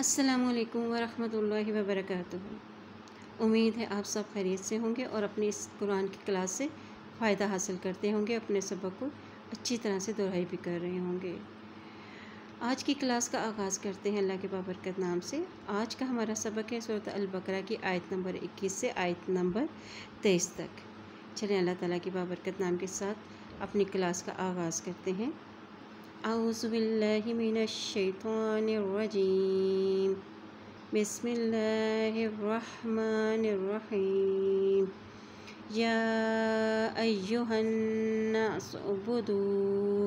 السلام علیکم ورحمۃ اللہ وبرکاتہ۔ امید ہے آپ سب خیریت سے ہوں گے اور اپنی اس قرآن کی کلاس سے فائدہ حاصل کرتے ہوں گے، اپنے سبق کو اچھی طرح سے دہرائی بھی کر رہے ہوں گے۔ آج کی کلاس کا آغاز کرتے ہیں اللہ کے بابرکت نام سے۔ آج کا ہمارا سبق ہے سورۃ البقرہ کی آیت نمبر 21 سے آیت نمبر 23 تک۔ چلیں اللہ تعالیٰ کی بابرکت نام کے ساتھ اپنی کلاس کا آغاز کرتے ہیں۔ اعوذ باللہ من الشیطان الرجیم، بسم اللہ الرحمن الرحیم، یا ایہا الناس اعبدوا۔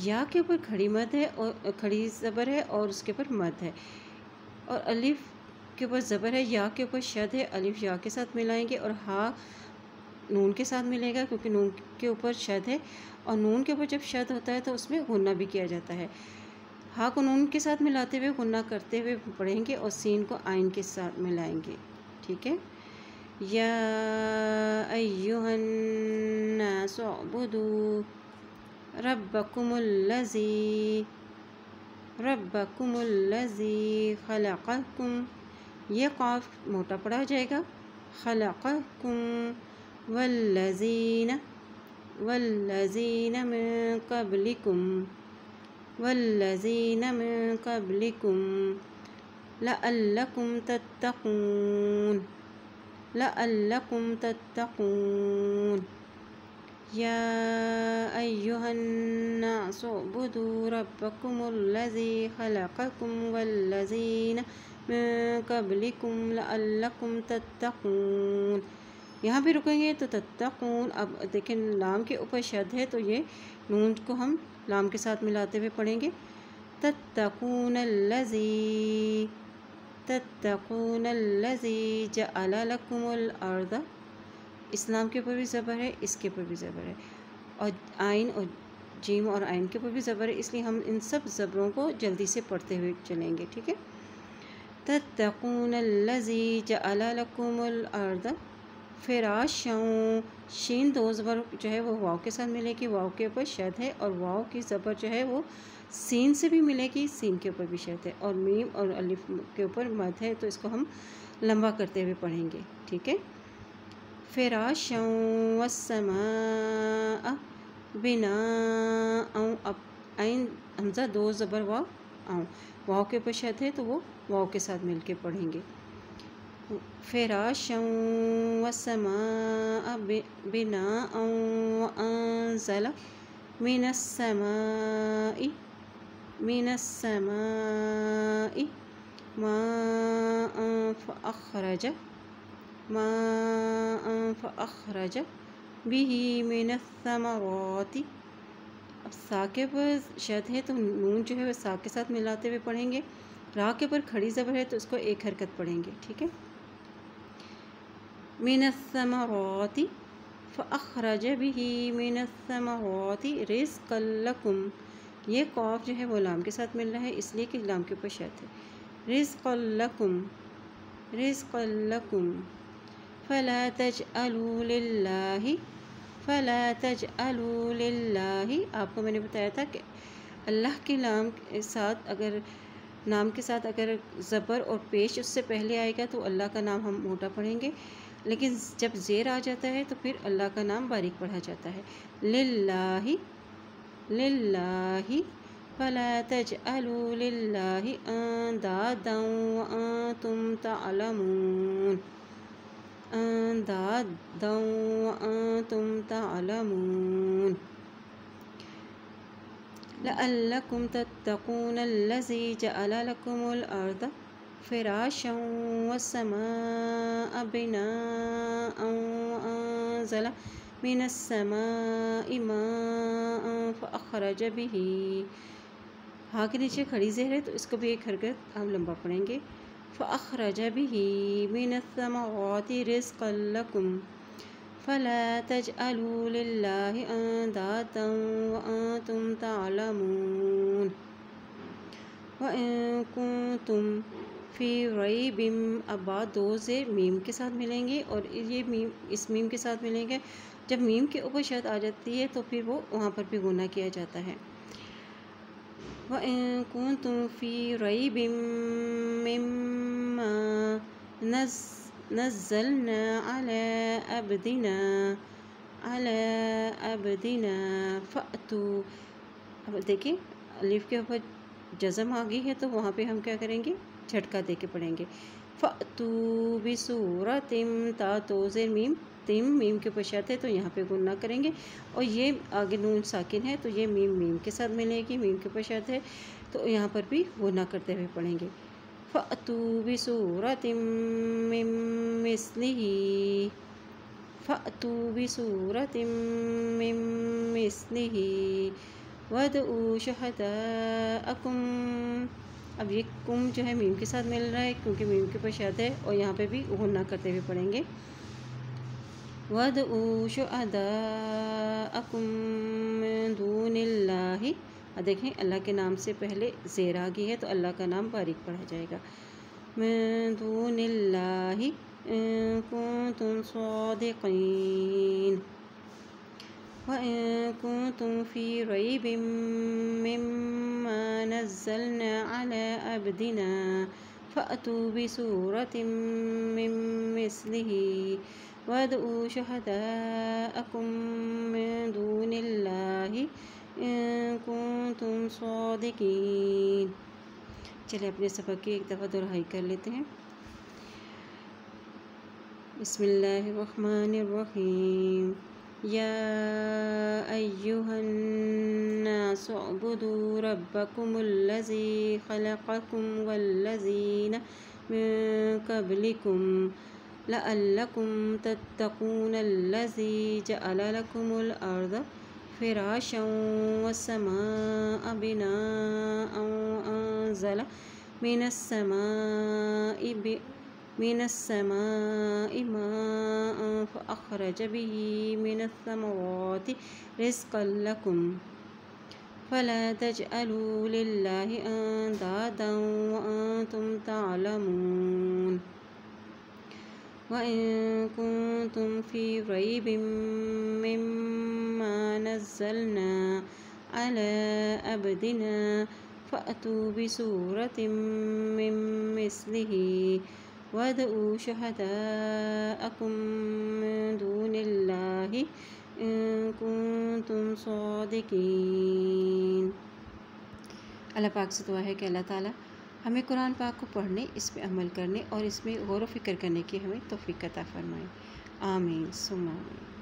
یا کے اوپر کھڑی مد ہے اور کھڑی زبر ہے اور اس کے اوپر مد ہے، اور الف کے اوپر زبر ہے، یا کے اوپر شد ہے، الف یا کے ساتھ ملائیں گے اور ہا نون کے ساتھ ملے گا کیونکہ نون کے اوپر شد ہے، اور نون کے اوپر جب شد ہوتا ہے تو اس میں غنہ بھی کیا جاتا ہے۔ ہا کو نون کے ساتھ ملاتے ہوئے غنہ کرتے ہوئے پڑھیں گے اور سین کو عین کے ساتھ ملائیں گے، ٹھیک ہے۔ یا ایہا الناس اعبدوا ربکم الذی خلقکم، یہ قاف موٹا پڑھا جائے گا، خلقکم والذین من قبلکم لعلکم تتقون۔ یا ایہا الناس اعبدوا ربکم الذی خلقکم والذین من قبلکم لعلکم تتقون۔ یہاں بھی رکیں گے تو تتقون، اب دیکھیں لام کے اوپر شد ہے تو یہ نون کو ہم لام کے ساتھ ملاتے ہوئے پڑھیں گے، تتقون الذی جعل لکم الارض، اس لام کے اوپر بھی زبر ہے، اس کے اوپر بھی زبر ہے، اور عین اور جیم اور عین کے اوپر بھی زبر ہے، اس لیے ہم ان سب زبروں کو جلدی سے پڑھتے ہوئے چلیں گے، ٹھیک ہے۔ تتقون الذی جعل لکم الارض فراشا، شین دو زبر جو ہے وہ واو کے ساتھ ملے گی، واو کے اوپر شد ہے، اور واو کی زبر جو ہے وہ سین سے بھی ملے گی، سین کے اوپر بھی شد ہے، اور میم اور الف کے اوپر مد ہے تو اس کو ہم لمبا کرتے ہوئے پڑھیں گے، ٹھیک ہے۔ فراشا والسماء بناء، اب عین حمزہ دو زبر واو آؤ، واو کے اوپر شد ہے تو وہ واو کے ساتھ مل کے پڑھیں گے، فراشا والسماء بناء وأنزل من السماء ماء فأخرج به من الثمرات، اب سا کے اوپر شد ہے تو نون جو ہے وہ سا کے ساتھ ملاتے ہوئے پڑھیں گے، را کے اوپر کھڑی زبر ہے تو اس کو ایک حرکت پڑھیں گے، ٹھیک ہے۔ من الثمرات فأخرج به من الثمرات رزقا لکم، یہ قاف جو ہے وہ لام کے ساتھ مل رہا ہے اس لیے کہ لام کے اوپر شد ہے، رزقا لکم فلا تجعلوا للہ، آپ کو میں نے بتایا تھا کہ اللہ کے نام کے ساتھ اگر زبر اور پیش اس سے پہلے آئے گا تو اللہ کا نام ہم موٹا پڑھیں گے، لیکن جب زیر آ جاتا ہے تو پھر اللہ کا نام باریک پڑھا جاتا ہے، للہ فلا تجعلوا للہ اندادا وانتم تعلمون لعلکم تتقون الذی جعل لکم الارض فراشا والسماء بناء وأنزل من السماء ماء فأخرج به، ہا کے نیچے کھڑی زیر ہے تو اس کو بھی ایک حرکت ہم لمبا پڑھیں گے، فأخرج به من الثمرات رزقا لکم فلا تجعلوا للہ اندادا وانتم تعلمون وَإِن كُنتُم فِي رَيْبٍ، اب بعد دو زیر میم کے ساتھ ملیں گے اور یہ میم اس میم کے ساتھ ملیں گے، جب میم کے اوپر شد آ جاتی ہے تو پھر وہ وہاں پر بھی غنہ کیا جاتا ہے۔ وَإِن كُنتُم فِي رَيْبٍ مِّمَّا نَزَّلْنَا عَلَى عَبْدِنَا فَأْتُوا. اب دیکھیں الف کے اوپر جزم آ گئی ہے تو وہاں پہ ہم کیا کریں گے؟ جھٹکا دے کے پڑھیں گے. فَأْتُوا بِسُورَةٍ تا تو زیر میم تم میم کے پشت ہے تو یہاں پہ گنہ کریں گے اور یہ آگے نون ساکن ہے تو یہ میم کے ساتھ ملے گی، میم کے پشت ہے تو یہاں پر بھی گنہ کرتے ہوئے پڑھیں گے. فَأْتُوا بِسُورَةٍ مِّن مِّثْلِهِ فَأْتُوا بِسُورَةٍ مِّن مِّثْلِهِ وَادْعُوا شُهَدَاءَكُمْ. اب یہ کم جو ہے میم کے ساتھ مل رہا ہے کیونکہ میم کے پشت ہے اور یہاں پہ بھی غنہ کرتے ہوئے پڑھیں گے. وَادْعُوا شُهَدَاءَكُم مِّن دُونِ اللَّهِ. اور دیکھیں اللہ کے نام سے پہلے زیر آ گئی ہے تو اللہ کا نام باریک پڑھا جائے گا. مِن دُونِ اللَّهِ إِن كُنتُمْ صَادِقِينَ. وَإِن كُنتُمْ فِي رَيْبٍ مِّمَّا نَزَّلْنَا عَلَى عَبْدِنَا فَأْتُوا بِسُورَةٍ مِّن مِّثْلِهِ وَادْعُوا شُهَدَاءَكُم مِّن دُونِ اللَّهِ إِن كُنتُمْ صَادِقِينَ. چلیں اپنے سبق کی ایک دفعہ دہرائی کر لیتے ہیں. بسم اللہ الرحمن الرحیم. یا ایہا الناس اعبدوا ربکم الذی خلقکم والذین من قبلکم لعلکم تتقون الذی جعل لکم الارض فراشا والسماء بناء وأنزل من السماء ماء فأخرج به من الثمرات رزقا لكم فلا تجعلوا لله أندادا وأنتم تعلمون. وإن كنتم في ريب مما نزلنا على عبدنا فأتوا بسورة من مثله وادعوا شهداءكم من دون الله إن كنتم صادقين. اللہ پاک سے دعا ہے کہ اللہ تعالیٰ ہمیں قرآن پاک کو پڑھنے، اس پہ عمل کرنے اور اس میں غور و فکر کرنے کی ہمیں توفیق عطا فرمائے. آمین ثم آمین.